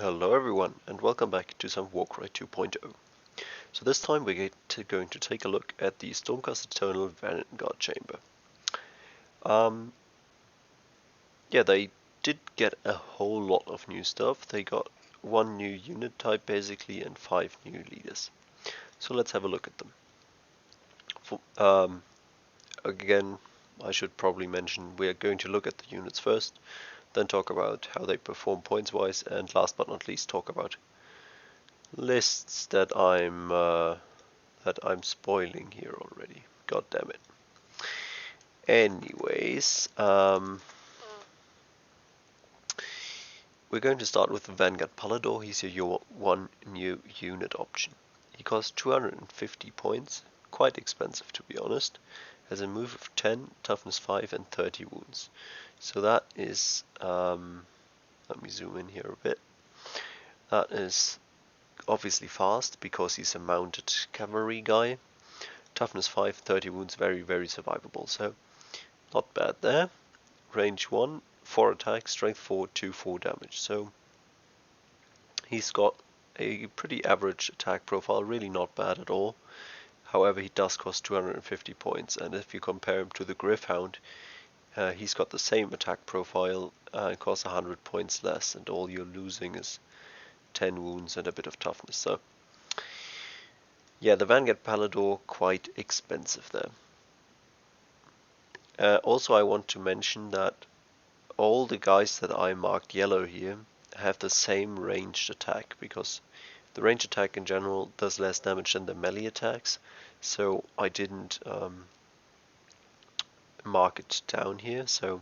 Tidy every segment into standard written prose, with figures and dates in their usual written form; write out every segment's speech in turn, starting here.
Hello everyone and welcome back to some Warcry 2.0. So this time we're going to take a look at the Stormcast Eternal Vanguard Chamber. Yeah, they did get a whole lot of new stuff. They got one new unit type basically and 5 new leaders. So let's have a look at them. Again, I should probably mention we're going to look at the units first, then talk about how they perform points wise, and last but not least talk about lists that I'm spoiling here already. God damn it. Anyways, we're going to start with the Vanguard Palador. He's your one new unit option. He costs 250 points, quite expensive to be honest. Has a move of 10, toughness 5 and 30 wounds. So that is, let me zoom in here a bit. That is obviously fast because he's a mounted cavalry guy. Toughness 5, 30 wounds, very survivable. So not bad there. Range 1, 4 attack, strength 4, 2, 4 damage. So he's got a pretty average attack profile, really not bad at all. However, he does cost 250 points, and if you compare him to the Gryph-hound, he's got the same attack profile, costs 100 points less, and all you're losing is 10 wounds and a bit of toughness. So yeah, the Vanguard Palador, quite expensive there. Also, I want to mention that all the guys that I marked yellow here have the same ranged attack, because the ranged attack in general does less damage than the melee attacks, so I didn't mark it down here. So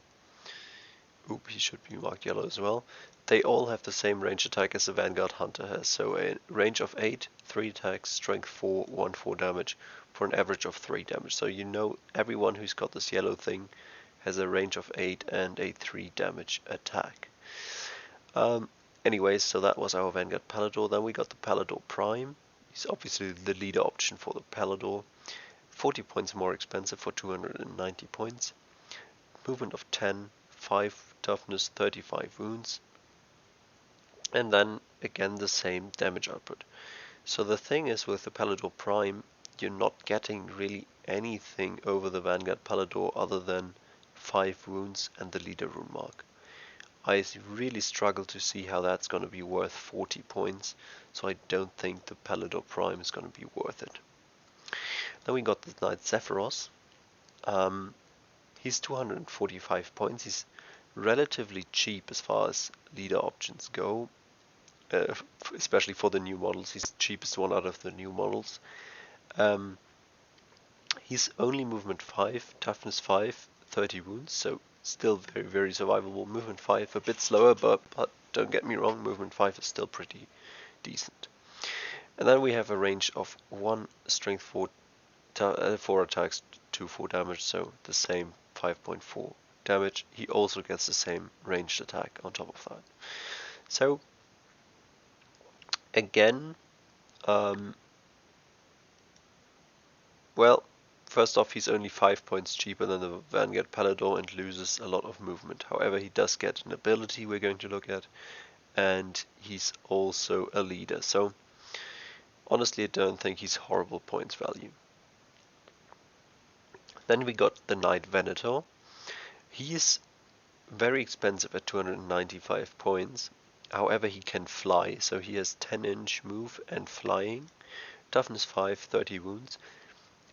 he should be marked yellow as well. They all have the same range attack as the Vanguard Hunter has, so a range of 8, 3 attacks, strength 4, 1 4 damage, for an average of 3 damage. So you know everyone who's got this yellow thing has a range of 8 and a 3 damage attack. Anyways, so that was our Vanguard Palador. Then we got the Palador Prime. He's obviously the leader option for the Palador. 40 points more expensive for 290 points. Movement of 10, 5 toughness, 35 wounds. And then again the same damage output. So the thing is, with the Palador Prime, you're not getting really anything over the Vanguard Palador other than 5 wounds and the leader rune mark. I really struggle to see how that's going to be worth 40 points, so I don't think the Palador Prime is going to be worth it. Then we got the Knight Zephyros. He's 245 points. He's relatively cheap as far as leader options go, especially for the new models. He's the cheapest one out of the new models. He's only movement 5, toughness 5, 30 wounds, so still very survivable. Movement 5, a bit slower, but don't get me wrong, movement 5 is still pretty decent. And then we have a range of 1 strength 4, 4 attacks, 2 4 damage, so the same 5.4 damage. He also gets the same ranged attack on top of that. So again, well, first off, he's only 5 points cheaper than the Vanguard Palador and loses a lot of movement. However, he does get an ability we're going to look at, and he's also a leader. So honestly, I don't think he's horrible points value. Then we got the Knight Venator. He is very expensive at 295 points. However, he can fly, so he has 10-inch move and flying. Toughness 5, 30 wounds.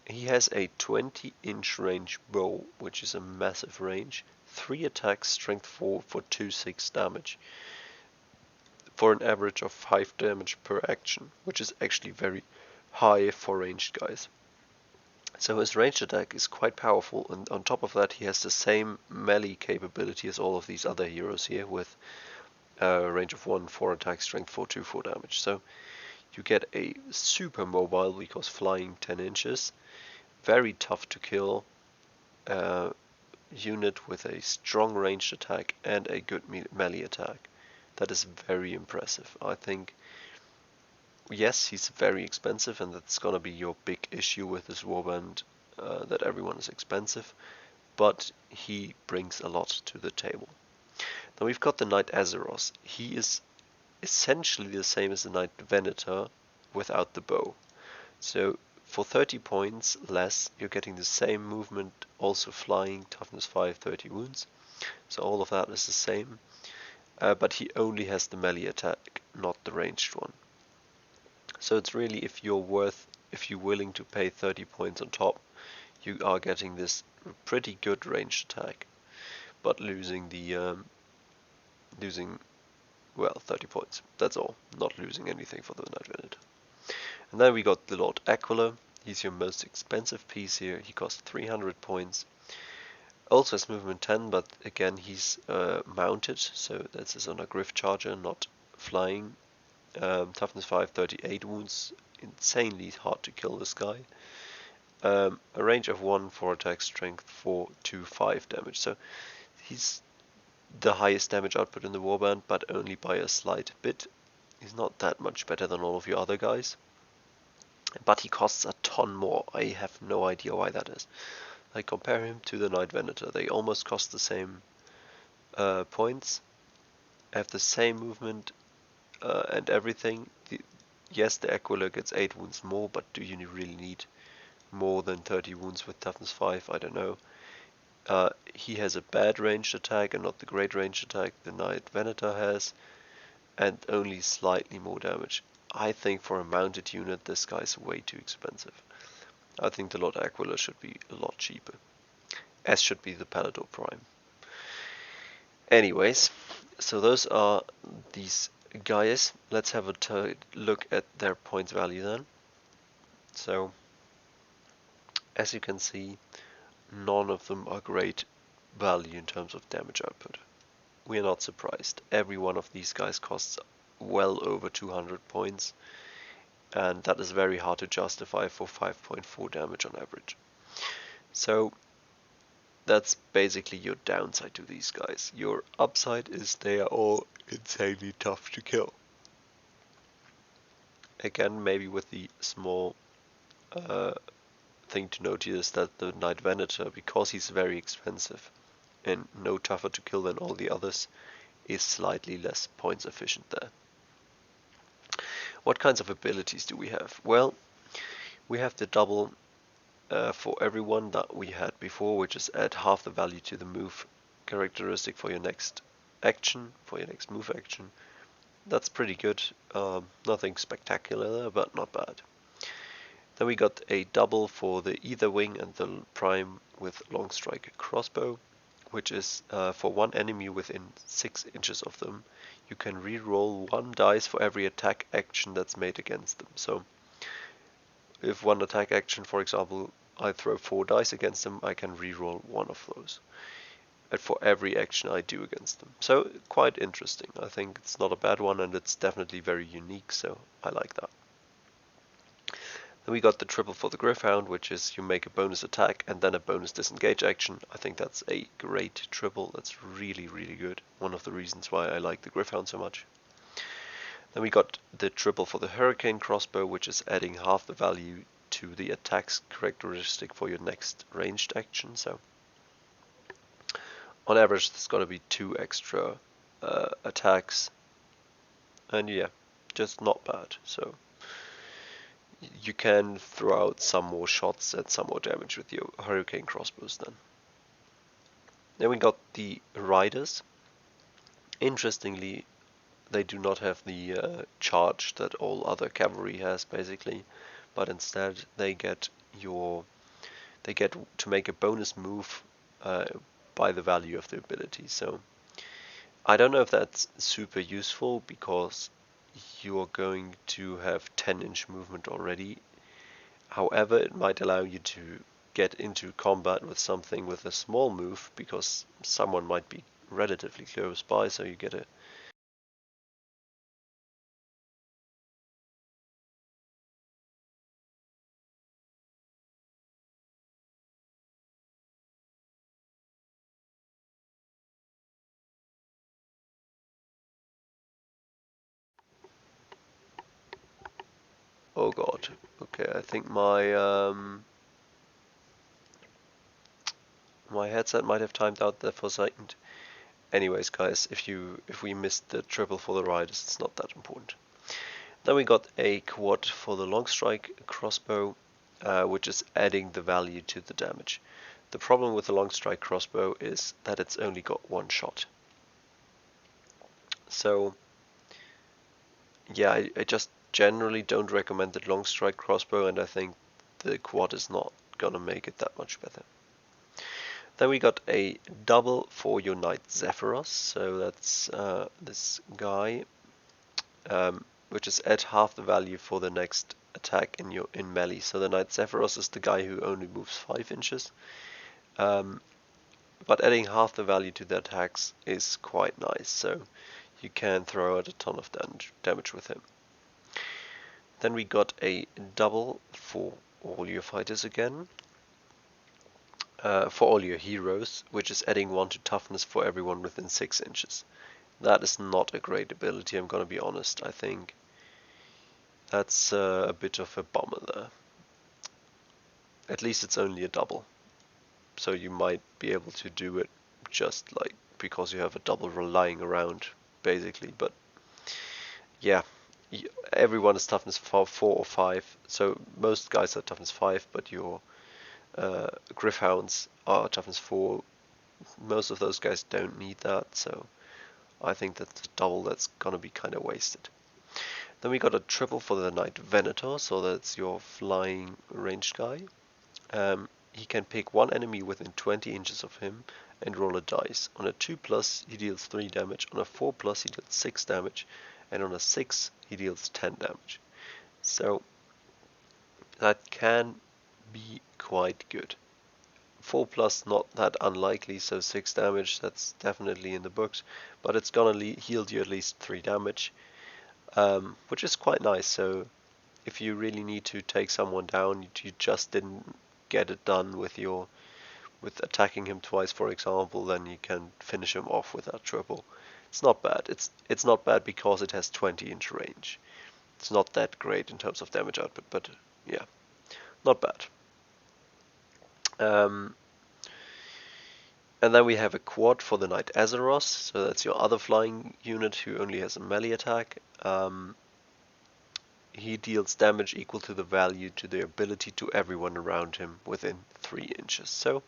He has a 20-inch range bow, which is a massive range. 3 attacks, strength 4 for 2/6 damage. For an average of 5 damage per action, which is actually very high for ranged guys. So his ranged attack is quite powerful, and on top of that he has the same melee capability as all of these other heroes here, with a range of 1, 4 attack, strength 4, 2, 4 damage. So you get a super mobile, because flying 10 inches, very tough to kill unit with a strong ranged attack and a good melee attack. That is very impressive. I think, yes, he's very expensive, and that's gonna be your big issue with this warband, that everyone is expensive, but he brings a lot to the table. Then we've got the Knight Azeros. He is essentially the same as the Knight Venator without the bow. So for 30 points less, you're getting the same movement, also flying, toughness 5, 30 wounds. So all of that is the same. But he only has the melee attack, not the ranged one. So it's really, if you're willing to pay 30 points on top, you are getting this pretty good ranged attack, but losing well, 30 points. That's all. Not losing anything for the Knight Venator. And then we got the Lord Aquila. He's your most expensive piece here. He costs 300 points. Also has movement 10, but again he's mounted, so this is on a Griff Charger, not flying. Toughness 5, 38 wounds. Insanely hard to kill this guy. A range of 1 for attack, strength 4, 2, 5 damage. So he's the highest damage output in the warband, but only by a slight bit. He's not that much better than all of your other guys. But he costs a ton more. I have no idea why that is. I compare him to the Knight Venator. They almost cost the same points, have the same movement and everything. Yes, the Aquila gets 8 wounds more, but do you really need more than 30 wounds with toughness 5? I don't know. He has a bad ranged attack and not the great ranged attack the Knight Venator has, and only slightly more damage. I think for a mounted unit this guy's way too expensive. I think the Lord Aquila should be a lot cheaper, as should be the Palador Prime. Anyways, so those are these guys. Let's have a look at their points value then. So, as you can see, none of them are great value in terms of damage output. We are not surprised. Every one of these guys costs well over 200 points, and that is very hard to justify for 5.4 damage on average. So that's basically your downside to these guys. Your upside is they are all insanely tough to kill. Again, maybe with the small thing to note here is that the Knight Venator, because he's very expensive and no tougher to kill than all the others, is slightly less points efficient there. What kinds of abilities do we have? Well, we have the double for everyone that we had before, which is add half the value to the move characteristic for your next action, for your next move action. That's pretty good. Nothing spectacular there, but not bad. Then we got a double for the Ether Wing and the Prime with Long Strike Crossbow, which is for one enemy within 6 inches of them. You can re-roll 1 dice for every attack action that's made against them. So if one attack action, for example, I throw 4 dice against them, I can re-roll 1 of those. And for every action I do against them. So quite interesting. I think it's not a bad one, and it's definitely very unique, so I like that. Then we got the triple for the Griffhound, which is you make a bonus attack and then a bonus disengage action. I think that's a great triple. That's really, really good. One of the reasons why I like the Griffhound so much. Then we got the triple for the Hurricane Crossbow, which is adding half the value to the attacks characteristic for your next ranged action. So on average, there's got to be 2 extra attacks, and yeah, just not bad. So you can throw out some more shots and some more damage with your Hurricane Crossbows then. Then we got the Riders. Interestingly, they do not have the charge that all other cavalry has basically, but instead they get to make a bonus move by the value of the ability. So I don't know if that's super useful, because you are going to have 10-inch movement already. However, it might allow you to get into combat with something with a small move, because someone might be relatively close by, so you get a oh god. Okay, I think my headset might have timed out there for a second. anyways, guys, if we missed the triple for the riders, it's not that important. Then we got a quad for the long strike crossbow, which is adding the value to the damage. The problem with the long strike crossbow is that it's only got one shot. So yeah, I just generally don't recommend the long strike crossbow, and I think the quad is not gonna make it that much better. Then we got a double for your Knight Zephyros, so that's this guy, which is add half the value for the next attack in melee. So the Knight Zephyros is the guy who only moves 5 inches, but adding half the value to the attacks is quite nice, so you can throw out a ton of damage with him. Then we got a double for all your fighters again, for all your heroes, which is adding 1 to toughness for everyone within 6 inches. That is not a great ability, I'm gonna be honest. I think that's a bit of a bummer there. At least it's only a double, so you might be able to do it just like because you have a double lying around, basically. But yeah, everyone is toughness 4 or 5, so most guys are toughness 5, but your Gryph-hounds are toughness 4. Most of those guys don't need that, so I think that's a double that's gonna be kind of wasted. Then we got a triple for the Knight Venator, so that's your flying ranged guy. He can pick one enemy within 20 inches of him and roll a dice. On a 2+, he deals 3 damage, on a 4+, he deals 6 damage, and on a 6, he deals 10 damage. So that can be quite good. 4+, not that unlikely, so 6 damage, that's definitely in the books, but it's gonna heal you at least 3 damage, which is quite nice. So if you really need to take someone down, you just didn't get it done with attacking him twice, for example, then you can finish him off with that triple. It's not bad. It's not bad because it has 20-inch range. It's not that great in terms of damage output, but yeah, not bad. And then we have a quad for the Knight Azeros, so that's your other flying unit who only has a melee attack. He deals damage equal to the value to the ability to everyone around him within 3 inches. So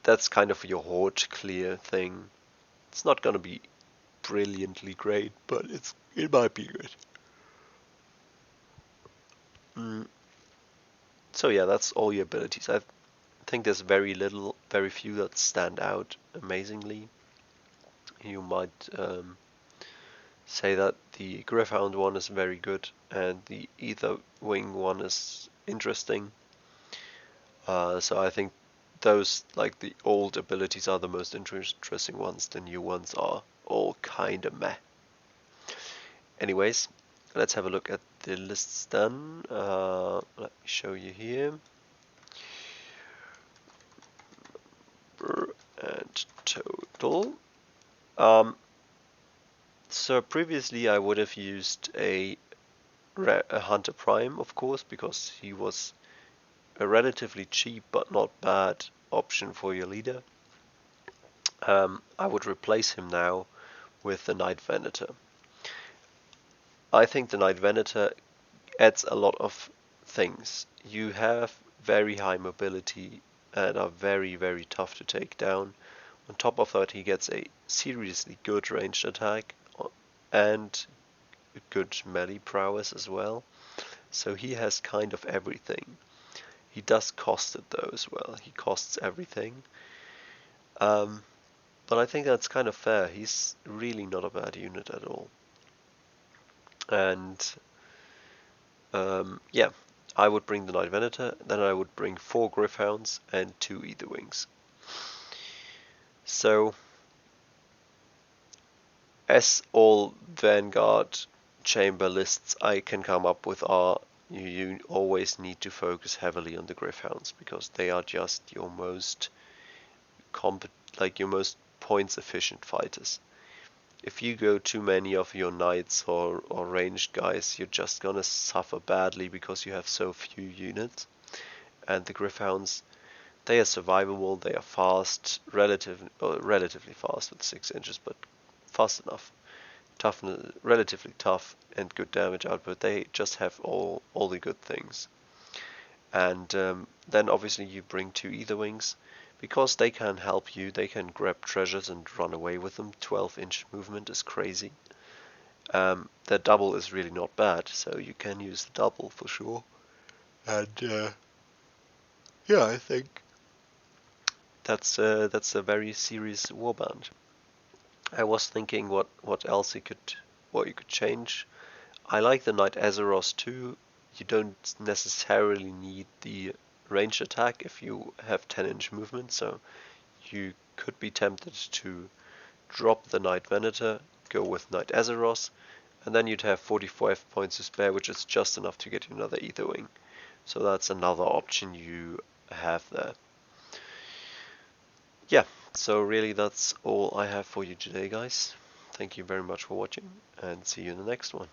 that's kind of your horde clear thing. It's not gonna be brilliantly great, but it might be good. So yeah, that's all your abilities. I think there's very few that stand out amazingly. You might say that the Gryph-hound one is very good and the Ether Wing one is interesting. So I think those, like the old abilities, are the most interesting ones. The new ones are all kinda meh. Anyways, let's have a look at the lists then. Let me show you here. And total. So previously I would have used a Hunter Prime, of course, because he was a relatively cheap but not bad option for your leader. I would replace him now with the Knight Venator. I think the Knight Venator adds a lot of things. You have very high mobility and are very tough to take down. On top of that, he gets a seriously good ranged attack and good melee prowess as well. So he has kind of everything. He does cost it though as well. He costs everything. But I think that's kind of fair. He's really not a bad unit at all. And yeah, I would bring the Knight Venator, then I would bring 4 Gryph-hounds and 2 Ether Wings. So, as all Vanguard chamber lists I can come up with are, you always need to focus heavily on the Gryph-hounds because they are just your most your most points efficient fighters. If you go too many of your knights or ranged guys, you're just gonna suffer badly because you have so few units. And the Gryph-hounds, They are survivable, they are fast, relatively fast with 6 inches, but fast enough. Relatively tough and good damage output. They just have all the good things. And then obviously you bring 2 Ether Wings, because they can help you. They can grab treasures and run away with them. 12-inch movement is crazy. Their double is really not bad, so you can use the double for sure. And yeah, I think that's a very serious warband. I was thinking what else what you could change. I like the Knight Azeroth too. You don't necessarily need the range attack if you have 10-inch movement, so you could be tempted to drop the Knight Venator, go with Knight Azeroth, and then you'd have 45 points to spare, which is just enough to get you another Ether Wing. So that's another option you have there. Yeah, so really that's all I have for you today, guys. Thank you very much for watching, and see you in the next one.